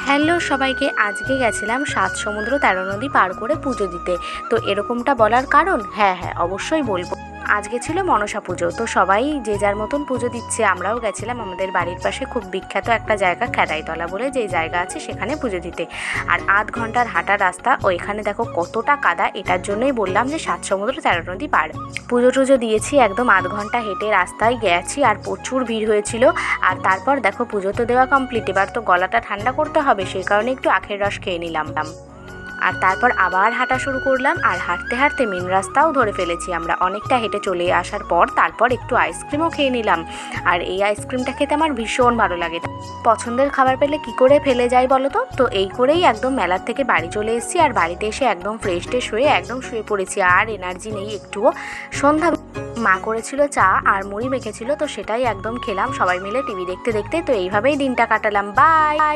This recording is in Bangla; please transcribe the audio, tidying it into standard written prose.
হ্যালো সবাইকে, আজকে গেছিলাম ৭ সমুদ্র ১৩ নদী পার করে পুজো দিতে। তো এরকমটা বলার কারণ, হ্যাঁ অবশ্যই বলবো। আজকে ছিল মনসা পুজো, তো সবাই যে যার মতন পুজো দিচ্ছে। আমরাও গেছিলাম আমাদের বাড়ির পাশে খুব বিখ্যাত একটা জায়গা খেদাইতলা বলে যে জায়গা আছে, সেখানে পুজো দিতে। আর আধ ঘন্টার হাঁটার রাস্তা, ও এখানে দেখো কতটা কাদা। এটার জন্যই বললাম যে ৭ সমুদ্র ১৩ নদী পার। পুজো টুজো দিয়েছি, একদম আধ ঘন্টা হেঁটে রাস্তায় গেছি, আর প্রচুর ভিড় হয়েছিল। আর তারপর দেখো পুজো তো দেওয়া কমপ্লিট, এবার তো গলাটা ঠান্ডা করতে হবে, সেই কারণে একটু আখের রস খেয়ে নিলাম। আর তারপর আবার হাঁটা শুরু করলাম, আর হাঁটতে হাঁটতে মেন রাস্তাও ধরে ফেলেছি আমরা। অনেকটা হেঁটে চলে আসার পর তারপর একটু আইসক্রিমও খেয়ে নিলাম। আর এই আইসক্রিমটা খেতে আমার ভীষণ ভালো লাগে। পছন্দের খাবার পেলে কি করে ফেলে যায় বলো তো। তো এই করেই একদম মেলার থেকে বাড়ি চলে এসেছি, আর বাড়িতে এসে একদম ফ্রেশ ট্রেশ হয়ে একদম শুয়ে পড়েছি। আর এনার্জি নেই একটুও। সন্ধ্যা মা করেছিল চা আর মুড়ি মেখেছিল, তো সেটাই একদম খেলাম সবাই মিলে টিভি দেখতে দেখতে। তো এইভাবেই দিনটা কাটালাম। বাই।